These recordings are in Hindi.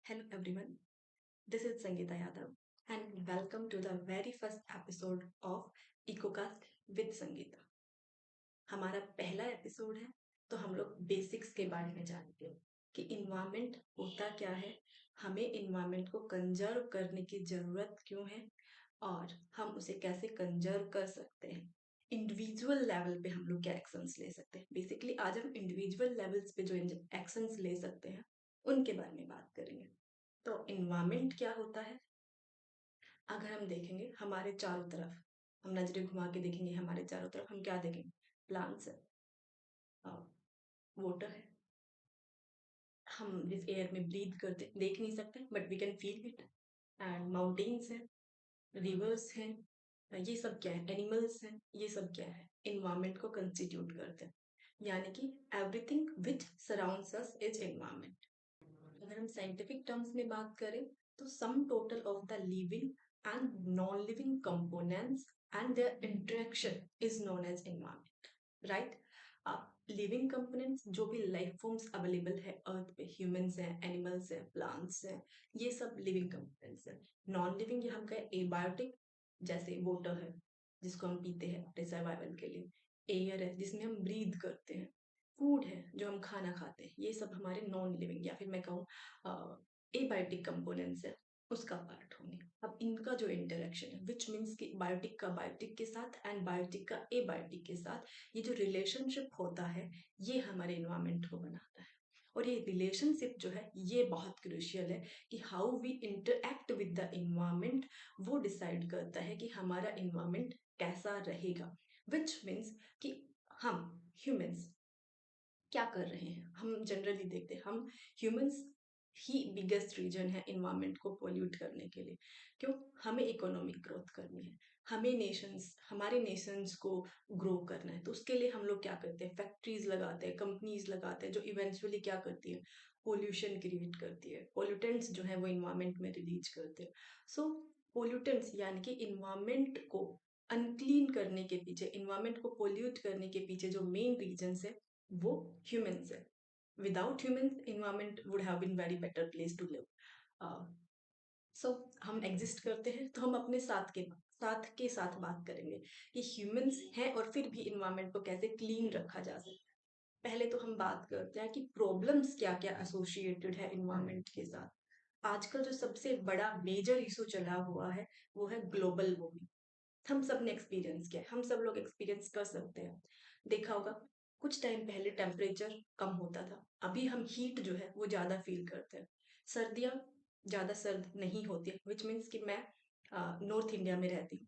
Hello everyone, this is Sangeeta Yadav and welcome to the very first episode of EcoCast with Sangeeta. हमारा पहला एपिसोड है तो हम लोग बेसिक्स के बारे में जानेंगे कि इन्वायरमेंट होता क्या है, हमें इन्वायरमेंट को कंजर्व करने की ज़रूरत क्यों है और हम उसे कैसे कंजर्व कर सकते हैं। इंडिविजुअल लेवल पे हम लोग क्या एक्शंस ले सकते हैं। बेसिकली आज हम इंडिविजुअल लेवल्स पे जो एक्शंस ले सकते हैं उनके बारे में बात करेंगे। तो इन्वायरमेंट क्या होता है? अगर हम देखेंगे हमारे चारों तरफ, हम नजरें घुमा के देखेंगे हमारे चारों तरफ, हम क्या देखेंगे? प्लांट्स है, वाटर है, हम जिस एयर में ब्रीथ करते देख नहीं सकते but we can feel it. And mountains हैं, रिवर्स हैं, ये सब क्या है? एनिमल्स हैं, ये सब क्या है? इन्वायरमेंट को कंस्टिट्यूट करते हैं। यानी कि everything which surrounds us is environment. अगर हम साइंटिफिक टर्म्स में बात करें तो sum total of the living and non living components and their interaction is known as environment, right? Living components जो भी लाइफ फॉर्म्स अवेलेबल है अर्थ पे, ह्यूमंस हैं, एनिमल्स हैं, प्लांट्स हैं, ये सब लिविंग कंपोनेंट्स हैं। नॉन लिविंग ये हम कहें एबायोटिक, जैसे वाटर है जिसको हम पीते हैं अपने सर्वाइवल के लिए, एयर है जिसमें हम ब्रीथ करते हैं, फूड है जो हम खाना खाते हैं, ये सब हमारे नॉन लिविंग या फिर मैं कहूँ एबायोटिक कंपोनेंट्स है, उसका पार्ट होंगे। अब इनका जो इंटरेक्शन है विच मीन्स कि बायोटिक का बायोटिक के साथ एंड बायोटिक का एबायोटिक के साथ ये जो रिलेशनशिप होता है ये हमारे इन्वायरमेंट को बनाता है। और ये रिलेशनशिप जो है ये बहुत क्रूशियल है कि how we interact with the environment, वो डिसाइड करता है कि हमारा इन्वायरमेंट कैसा रहेगा। विच मीन्स कि हम ह्यूमंस क्या कर रहे हैं, हम जनरली देखते हैं हम ह्यूमंस ही बिगेस्ट रीजन है इन्वायरमेंट को पोल्यूट करने के लिए। क्यों? हमें इकोनॉमिक ग्रोथ करनी है, हमें नेशंस, हमारे नेशंस को ग्रो करना है, तो उसके लिए हम लोग क्या करते हैं? फैक्ट्रीज लगाते हैं, कंपनीज लगाते हैं, जो इवेंचुअली क्या करती है? पोल्यूशन क्रिएट करती है, पोल्यूटेंट्स जो है वो इन्वायरमेंट में रिलीज करते हैं। सो पोल्यूटेंट्स यानी कि इन्वायरमेंट को अनक्लीन करने के पीछे, इन्वायरमेंट को पोल्यूट करने के पीछे जो मेन रीजंस है वो humans है। Without humans, environment would have been very better place to live. सो हम एग्जिस्ट करते हैं तो हम अपने साथ बात करेंगे कि ह्यूमंस हैं और फिर भी इन्वायरमेंट को कैसे क्लीन रखा जा सकता है। पहले तो हम बात करते हैं कि प्रॉब्लम्स क्या क्या एसोसिएटेड है इन्वायरमेंट के साथ। आजकल जो सबसे बड़ा मेजर इशू चला हुआ है वो है ग्लोबल वार्मिंग। हम सब ने एक्सपीरियंस किया है, हम सब लोग एक्सपीरियंस कर सकते हैं। देखा होगा कुछ टाइम पहले टेम्परेचर कम होता था, अभी हम हीट जो है वो ज़्यादा फील करते हैं। सर्दियाँ ज़्यादा सर्द नहीं होती है, विच मीन्स कि मैं नॉर्थ इंडिया में रहती हूँ,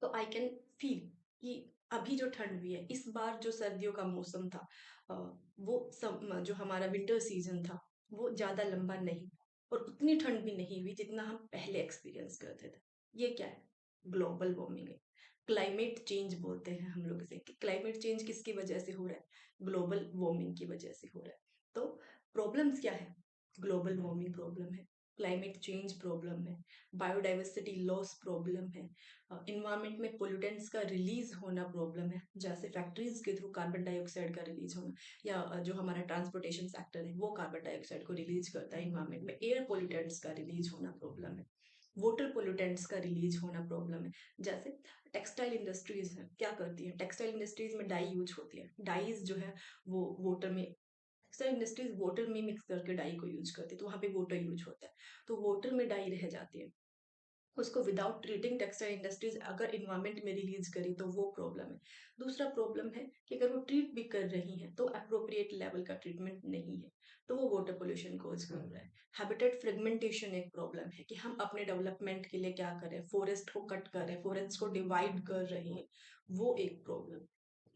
तो आई कैन फील कि अभी जो ठंड हुई है इस बार, जो सर्दियों का मौसम था, अ, वो सब जो हमारा विंटर सीजन था वो ज़्यादा लंबा नहीं था और उतनी ठंड भी नहीं हुई जितना हम पहले एक्सपीरियंस करते थे। ये क्या है? ग्लोबल वार्मिंग है। क्लाइमेट चेंज बोलते हैं हम लोग इसे, कि क्लाइमेट चेंज किसकी वजह से हो रहा है? ग्लोबल वार्मिंग की वजह से हो रहा है। तो प्रॉब्लम्स क्या है? ग्लोबल वार्मिंग प्रॉब्लम है, क्लाइमेट चेंज प्रॉब्लम है, बायोडाइवर्सिटी लॉस प्रॉब्लम है, इन्वायरमेंट में पोल्यूटेंट्स का रिलीज होना प्रॉब्लम है, जैसे फैक्ट्रीज के थ्रू कार्बन डाइऑक्साइड का रिलीज होना, या जो हमारा ट्रांसपोर्टेशन सेक्टर है वो कार्बन डाइऑक्साइड को रिलीज करता है इन्वायरमेंट में, एयर पोल्यूटेंट्स का रिलीज होना प्रॉब्लम है, वाटर पोल्यूटेंट्स का रिलीज होना प्रॉब्लम है। जैसे टेक्सटाइल इंडस्ट्रीज है, क्या करती है? टेक्सटाइल इंडस्ट्रीज में डाई यूज होती है, डाइज जो है वो वाटर में, टेक्सटाइल इंडस्ट्रीज वाटर में मिक्स करके डाई को यूज करती है, तो वहाँ पे वाटर यूज होता है, तो वाटर में डाई रह जाती है, उसको विदाउट ट्रीटिंग टेक्सटाइल इंडस्ट्रीज अगर इन्वायरमेंट में रिलीज करी तो वो प्रॉब्लम है। दूसरा प्रॉब्लम है कि अगर वो ट्रीट भी कर रही हैं तो अप्रोप्रिएट लेवल का ट्रीटमेंट नहीं है, तो वो वाटर पोल्यूशन कोज कर रहा है। हैबिटेट फ्रेगमेंटेशन एक प्रॉब्लम है कि हम अपने डेवलपमेंट के लिए क्या कर रहे हैं? फॉरेस्ट को कट कर रहे हैं, फॉरेस्ट को डिवाइड कर रहे हैं, वो एक प्रॉब्लम।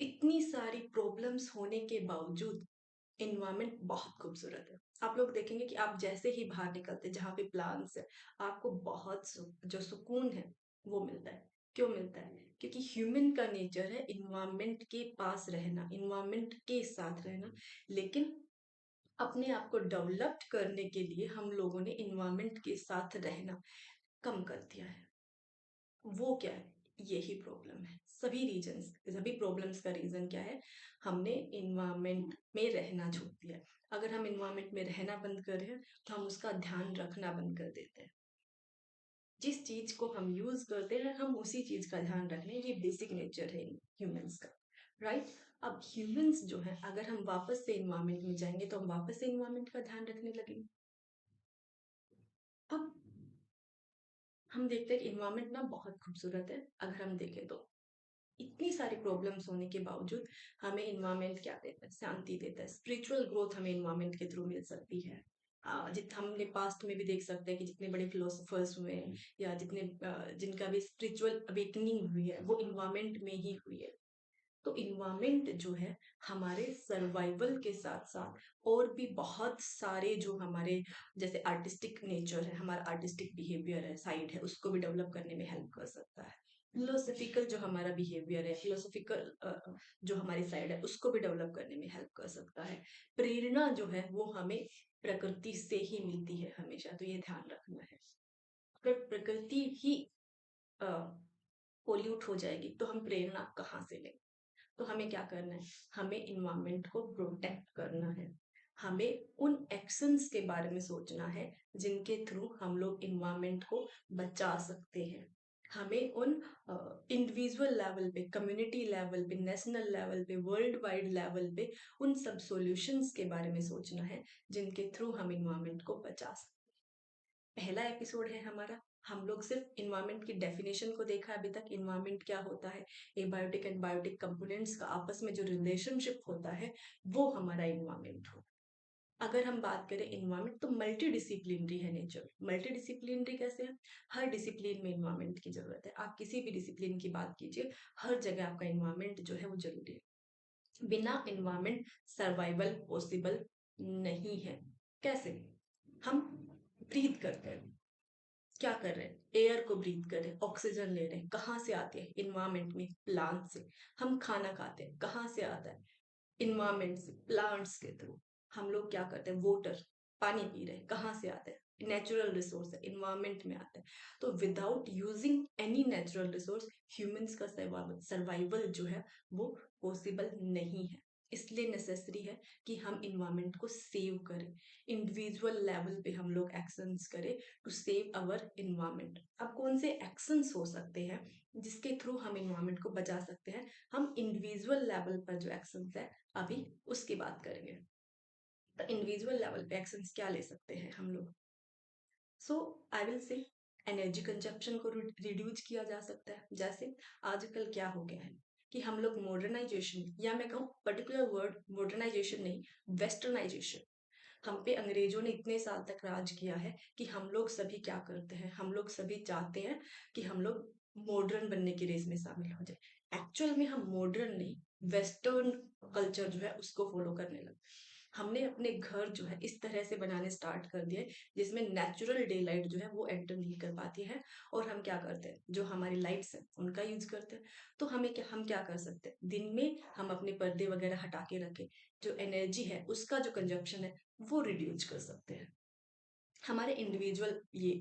इतनी सारी प्रॉब्लम्स होने के बावजूद इन्वायरमेंट बहुत खूबसूरत है। आप लोग देखेंगे कि आप जैसे ही बाहर निकलते हैं जहाँ पे प्लांट्स है, आपको बहुत जो सुकून है वो मिलता है। क्यों मिलता है? क्योंकि ह्यूमन का नेचर है इन्वायरमेंट के पास रहना, इन्वायरमेंट के साथ रहना, लेकिन अपने आप को डेवलप्ड करने के लिए हम लोगों ने इन्वायरमेंट के साथ रहना कम कर दिया है। वो क्या है? यही प्रॉब्लम है। सभी प्रॉब्लम्स का रीजन क्या है? हमने इन्वायरमेंट में रहना छोड़ दिया है। अगर हम इन्वायरमेंट में रहना बंद कर रहे हैं तो हम उसका ध्यान रखना बंद कर देते हैं। जिस चीज को हम यूज करते हैं हम उसी चीज का ध्यान रख लें, ये बेसिक नेचर है ह्यूमंस का, राइट? अब ह्यूमंस जो है, अगर हम वापस से इन्वायरमेंट में जाएंगे तो हम वापस से इन्वायरमेंट का ध्यान रखने लगेंगे। अब हम देखते हैं कि इन्वायरमेंट ना बहुत खूबसूरत है। अगर हम देखें तो इतनी सारी प्रॉब्लम्स होने के बावजूद हमें इन्वायरमेंट क्या देता है? शांति देता है। स्पिरिचुअल ग्रोथ हमें इन्वायरमेंट के थ्रू मिल सकती है। जित हमने पास्ट में भी देख सकते हैं कि जितने बड़े फिलोसोफर्स हुए हैं या जिनका भी स्पिरिचुअल अवेकनिंग हुई है वो इन्वायरमेंट में ही हुई है। तो इन्वायरमेंट जो है हमारे सर्वाइवल के साथ साथ और भी बहुत सारे जो हमारे जैसे आर्टिस्टिक नेचर है, हमारा आर्टिस्टिक बिहेवियर है, साइड है, उसको भी डेवलप करने में हेल्प कर सकता है। फिलोसफिकल जो हमारा बिहेवियर है, फिलोसफिकल जो हमारी साइड है, उसको भी डेवलप करने में हेल्प कर सकता है। प्रेरणा जो है वो हमें प्रकृति से ही मिलती है हमेशा, तो ये ध्यान रखना है। अगर प्रकृति ही पोल्यूट हो जाएगी तो हम प्रेरणा कहाँ से लेंगे? तो हमें क्या करना है? हमें इन्वायरमेंट को प्रोटेक्ट करना है। हमें उन एक्शंस के बारे में सोचना है जिनके थ्रू हम लोग इन्वायरमेंट को बचा सकते हैं। हमें उन इंडिविजुअल लेवल पे, कम्युनिटी लेवल पे, नेशनल लेवल पे, वर्ल्ड वाइड लेवल पे उन सब सॉल्यूशंस के बारे में सोचना है जिनके थ्रू हम इन्वायरमेंट को बचा सकते हैं। पहला एपिसोड है हमारा, हम लोग सिर्फ इन्वायरमेंट की डेफिनेशन को देखा अभी तक, इन्वायरमेंट क्या होता है, एबायोटिक एंड बायोटिक कंपोनेंट्स का आपस में जो रिलेशनशिप होता है वो हमारा इन्वायरमेंट हो। अगर हम बात करें इन्वायरमेंट तो मल्टी डिसिप्लिनरी है नेचर। मल्टी डिसिप्लिनरी कैसे है? हर डिसिप्लिन में इन्वायरमेंट की जरूरत है। आप किसी भी डिसिप्लिन की बात कीजिए, हर जगह आपका इन्वायरमेंट जो है वो जरूरी है। बिना इन्वायरमेंट सर्वाइवल पॉसिबल नहीं है। कैसे? हम ब्रीथ करते हैं, क्या कर रहे हैं? एयर को ब्रीथ कर रहे हैं, ऑक्सीजन ले रहे हैं। कहाँ से आते हैं? इन्वायरमेंट में, प्लांट से। हम खाना खाते हैं, कहाँ से आता है? इन्वायरमेंट से, प्लांट्स के थ्रू। हम लोग क्या करते हैं? वाटर, पानी पी रहे हैं, कहाँ से आता है? नेचुरल रिसोर्स है, इन्वायरमेंट में आता है। तो without using any natural resource humans का सर्वाइवल जो है वो पॉसिबल नहीं है। इसलिए नेसेसरी है कि हम इन्वायरमेंट को सेव करें। इंडिविजुअल लेवल पे हम लोग एक्शंस करें टू सेव अवर इन्वायरमेंट। अब कौन से एक्शंस हो सकते हैं जिसके थ्रू हम इन्वायरमेंट को बचा सकते हैं? हम इंडिविजुअल लेवल पर जो एक्शंस है अभी उसकी बात करेंगे। तो इंडिविजुअल लेवल पे एक्शंस क्या ले सकते हैं हम लोग? So I will say energy consumption को रिड्यूस किया जा सकता है। जैसे आजकल क्या हो गया है कि हम लोग मॉडर्नाइजेशन, या मैं कहूँ पर्टिकुलर वर्ड मॉडर्नाइजेशन नहीं, वेस्टर्नाइजेशन, हम पे अंग्रेजों ने इतने साल तक राज किया है कि हम लोग सभी क्या करते हैं? हम लोग सभी चाहते हैं कि हम लोग मॉडर्न बनने की रेस में शामिल हो जाए। एक्चुअल में हम मॉडर्न नहीं, वेस्टर्न कल्चर जो है उसको फॉलो करने लगे। हमने अपने घर जो है इस तरह से बनाने स्टार्ट कर दिए जिसमें नेचुरल डे लाइट जो है वो एंटर नहीं कर पाती है। और हम क्या करते हैं? जो हमारी लाइट्स हैं उनका यूज करते हैं। तो हम क्या कर सकते हैं? दिन में हम अपने पर्दे वगैरह हटा के रखें, जो एनर्जी है उसका जो कंजप्शन है वो रिड्यूस कर सकते हैं। हमारे इंडिविजुअल ये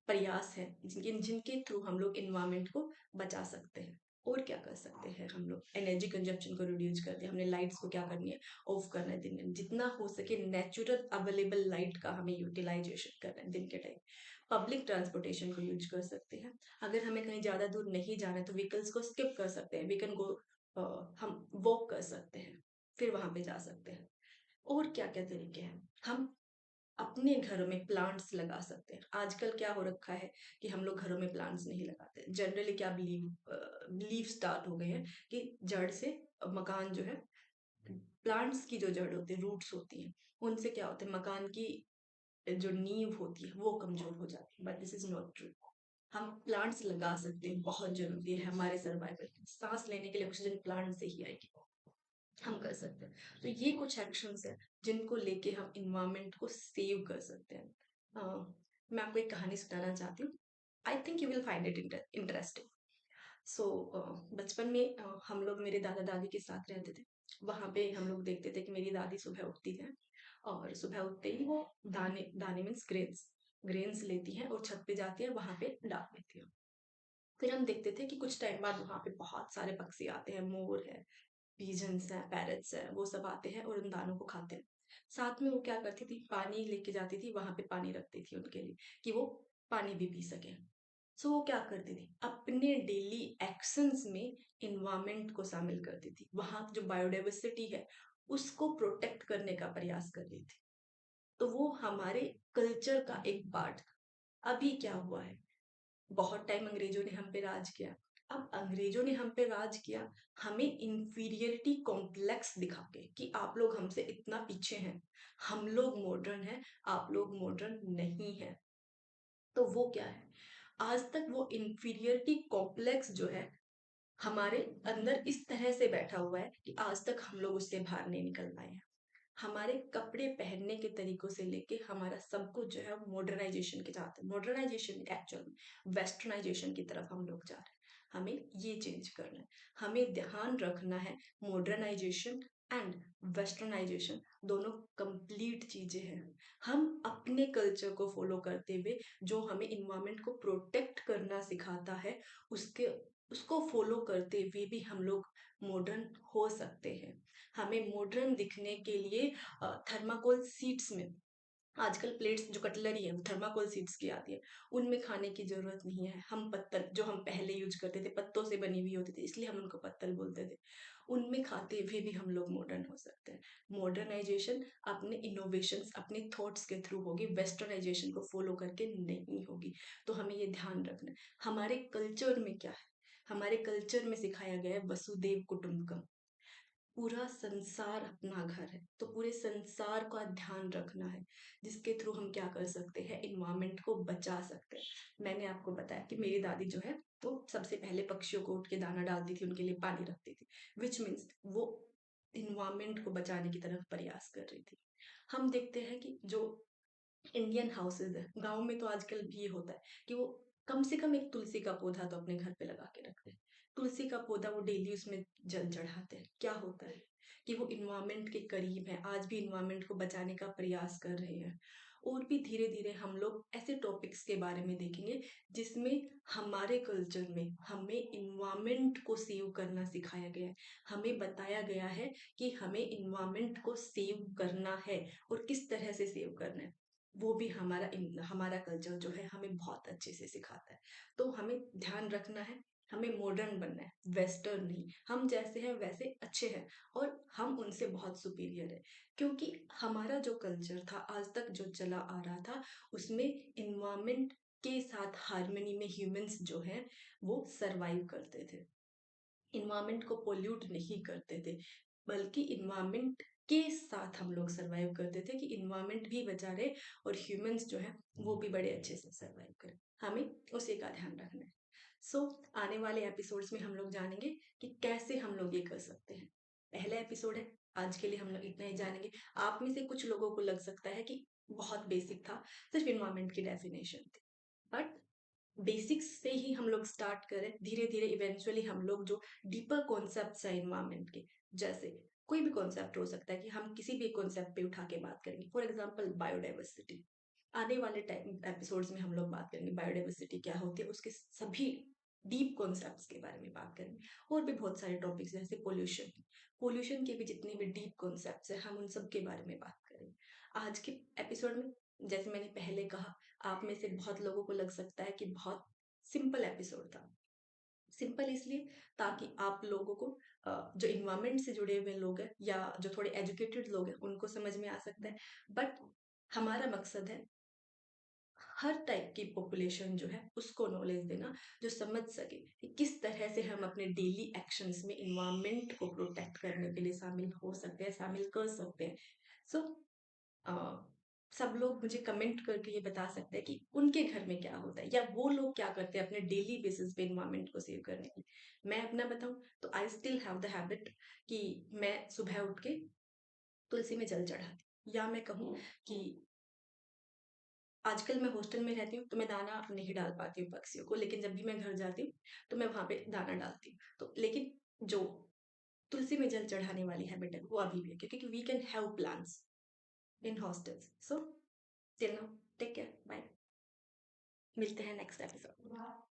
प्रयास है जिनके जिनके थ्रू हम लोग इन्वायरमेंट को बचा सकते हैं। और क्या कर सकते हैं? हम लोग एनर्जी कंजप्शन को रिड्यूस करते हैं। हमने लाइट्स को क्या करनी है? ऑफ करना है दिन में। जितना हो सके नेचुरल अवेलेबल लाइट का हमें यूटिलाइजेशन करना है दिन के टाइम। पब्लिक ट्रांसपोर्टेशन को यूज कर सकते हैं। अगर हमें कहीं ज्यादा दूर नहीं जाना है तो व्हीकल्स को स्किप कर सकते हैं। वी कैन गो, हम वॉक कर सकते हैं, फिर वहां पे जा सकते हैं। और क्या क्या तरीके हैं? हम अपने घरों में प्लांट्स लगा सकते हैं। आजकल क्या हो रखा है कि हम लोग घरों में प्लांट्स नहीं लगाते। जनरली क्या बिलीव स्टार्ट हो गए हैं कि जड़ से मकान जो है, प्लांट्स की जो जड़ होती है, रूट्स होती हैं, उनसे क्या होता है? मकान की जो नींव होती है वो कमजोर हो जाती है। But this is not true. हम प्लांट्स लगा सकते हैं, बहुत जरूरी है हमारे सर्वाइवल। सांस लेने के लिए ऑक्सीजन प्लांट से ही आएगी, हम कर सकते हैं। तो ये कुछ एक्शंस हैं जिनको लेके हम इन्वायरमेंट को सेव कर सकते हैं। मैं आपको एक कहानी सुनाना चाहती हूँ। I think you will find it interesting. So बचपन में हम लोग मेरे दादा दादी के साथ रहते थे। वहां पे हम लोग देखते थे कि मेरी दादी सुबह उठती है और सुबह उठते ही वो दाने दाने मीन्स ग्रेन्स ग्रेन्स लेती है और छत पे जाती है, वहां पे डाल देती है। फिर हम देखते थे कि कुछ टाइम बाद वहाँ पे बहुत सारे पक्षी आते हैं, मोर है, पीजन्स हैं, पैरट्स हैं, वो सब आते हैं और उन दानों को खाते हैं। साथ में वो क्या करती थी, पानी लेके जाती थी, वहां पे पानी रखती थी उनके लिए कि वो पानी भी पी सके। सो वो क्या करती थी, अपने डेली एक्शंस में इन्वायरमेंट को शामिल करती थी, वहां जो बायोडाइवर्सिटी है उसको प्रोटेक्ट करने का प्रयास कर रही थी। तो वो हमारे कल्चर का एक पार्ट। अभी क्या हुआ है, बहुत टाइम अंग्रेजों ने हम पे राज किया। अब अंग्रेजों ने हम पे राज किया, हमें इंफीरियरिटी कॉम्प्लेक्स दिखा के कि आप लोग हमसे इतना पीछे हैं, हम लोग मॉडर्न हैं, आप लोग मॉडर्न नहीं हैं। तो वो क्या है, आज तक वो इंफीरियरिटी कॉम्प्लेक्स जो है हमारे अंदर इस तरह से बैठा हुआ है कि आज तक हम लोग उससे बाहर नहीं निकल पाए हैं। हमारे कपड़े पहनने के तरीकों से लेके हमारा सब कुछ जो है मॉडर्नाइजेशन के जाते हैं, मॉडर्नाइजेशन एक्चुअल वेस्टर्नाइजेशन की तरफ हम लोग जा रहे हैं। हमें ये चेंज करना है, हमें ध्यान रखना है। मॉडर्नाइजेशन एंड वेस्टर्नाइजेशन दोनों कंप्लीट चीजें हैं। हम अपने कल्चर को फॉलो करते हुए जो हमें इन्वायरमेंट को प्रोटेक्ट करना सिखाता है, उसके उसको फॉलो करते हुए भी हम लोग मॉडर्न हो सकते हैं। हमें मॉडर्न दिखने के लिए थर्माकोल सीड्स में आजकल प्लेट्स जो कटलरी है वो थर्माकोल सीड्स की आती है, उनमें खाने की जरूरत नहीं है। हम पत्तल जो हम पहले यूज करते थे पत्तों से बनी हुई होती थी, इसलिए हम उनको पत्तल बोलते थे, उनमें खाते हुए भी हम लोग मॉडर्न हो सकते हैं। मॉडर्नाइजेशन अपने इनोवेशंस अपने थॉट्स के थ्रू होगी, वेस्टर्नाइजेशन को फॉलो करके नहीं होगी। तो हमें ये ध्यान रखना है। हमारे कल्चर में क्या है, हमारे कल्चर में सिखाया गया है वसुदेव कुटुंबकम, पूरा संसार अपना घर है, तो पूरे संसार का ध्यान रखना है, जिसके थ्रू हम क्या कर सकते हैं, इन्वायरमेंट को बचा सकते हैं। मैंने आपको बताया कि मेरी दादी जो है वो सबसे पहले पक्षियों को उठ के दाना डालती थी, उनके लिए पानी रखती थी, विच मीन्स वो इन्वायरमेंट को बचाने की तरफ प्रयास कर रही थी। हम देखते हैं कि जो इंडियन हाउसेज है, गाँव में तो आजकल भी ये होता है कि वो कम से कम एक तुलसी का पौधा तो अपने घर पे लगा के रखते हैं। तुलसी का पौधा वो डेली उसमें जल चढ़ाते हैं। क्या होता है कि वो इन्वायरमेंट के करीब है, आज भी इन्वायरमेंट को बचाने का प्रयास कर रहे हैं। और भी धीरे धीरे हम लोग ऐसे टॉपिक्स के बारे में देखेंगे जिसमें हमारे कल्चर में हमें इन्वायरमेंट को सेव करना सिखाया गया है। हमें बताया गया है कि हमें इन्वायरमेंट को सेव करना है और किस तरह से सेव करना है। वो भी हमारा कल्चर जो है हमें बहुत अच्छे से सिखाता है। तो हमें ध्यान रखना है, हमें मॉडर्न बनना है, वेस्टर्न नहीं। हम जैसे हैं वैसे अच्छे हैं और हम उनसे बहुत सुपीरियर है, क्योंकि हमारा जो कल्चर था आज तक जो चला आ रहा था उसमें इन्वायरमेंट के साथ हार्मनी में ह्यूमंस जो है वो सरवाइव करते थे, इन्वायरमेंट को पोल्यूट नहीं करते थे, बल्कि इन्वायरमेंट के साथ हम लोग सरवाइव करते थे कि इन्वायरमेंट भी बचा रहे और ह्यूमंस जो है वो भी बड़े अच्छे से सरवाइव करें। हमें उसी का ध्यान रखना है। सो आने वाले एपिसोड्स में हम लोग जानेंगे कि कैसे हम लोग ये कर सकते हैं। पहला एपिसोड है, आज के लिए हम लोग इतना ही जानेंगे। आप में से कुछ लोगों को लग सकता है कि बहुत बेसिक था, सिर्फ इन्वायरमेंट की डेफिनेशन थी, बट बेसिक्स से ही हम लोग स्टार्ट करें, धीरे धीरे इवेंचुअली हम लोग जो डीपर कॉन्सेप्ट है इन्वायरमेंट के, जैसे कोई भी कॉन्सेप्ट हो सकता है कि हम किसी भी कॉन्सेप्ट पे उठा के बात करेंगे, फॉर एग्जांपल बायोडाइवर्सिटी। आने वाले टाइम एपिसोड्स में हम लोग बात करेंगे बायोडाइवर्सिटी क्या होती है, उसके सभी डीप कॉन्सेप्ट्स के बारे में बात करेंगे। और भी बहुत सारे टॉपिक्स जैसे पोल्यूशन, पोल्यूशन के भी जितने भी डीप कॉन्सेप्ट्स हैं हम उन सब के बारे में बात करेंगे आज के एपिसोड में। जैसे मैंने पहले कहा, आप में से बहुत लोगों को लग सकता है कि बहुत सिंपल एपिसोड था। सिंपल इसलिए ताकि आप लोगों को जो इन्वायरमेंट से जुड़े हुए लोग हैं या जो थोड़े एजुकेटेड लोग हैं उनको समझ में आ सकता है, बट हमारा मकसद है हर टाइप की पॉपुलेशन जो है उसको नॉलेज देना, जो समझ सके कि किस तरह से हम अपने डेली एक्शंस में इन्वायरमेंट को प्रोटेक्ट करने के लिए शामिल हो सकते हैं, शामिल कर सकते हैं। सो सब लोग मुझे कमेंट करके ये बता सकते हैं कि उनके घर में क्या होता है या वो लोग क्या करते हैं अपने डेली बेसिस पे इन्वायरमेंट को सेव करने के लिए। मैं अपना बताऊं तो I still have the habit कि मैं सुबह उठ के तुलसी में जल चढ़ाती, या मैं कहूँ कि आजकल मैं हॉस्टल में रहती हूँ तो मैं दाना नहीं डाल पाती हूँ पक्षियों को, लेकिन जब भी मैं घर जाती हूँ तो मैं वहां पे दाना डालती हूँ। तो लेकिन जो तुलसी में जल चढ़ाने वाली हैबिट है वो अभी भी है, क्योंकि we can have plants in hostels. So till now, take care, bye, मिलते हैं नेक्स्ट एपिसोड।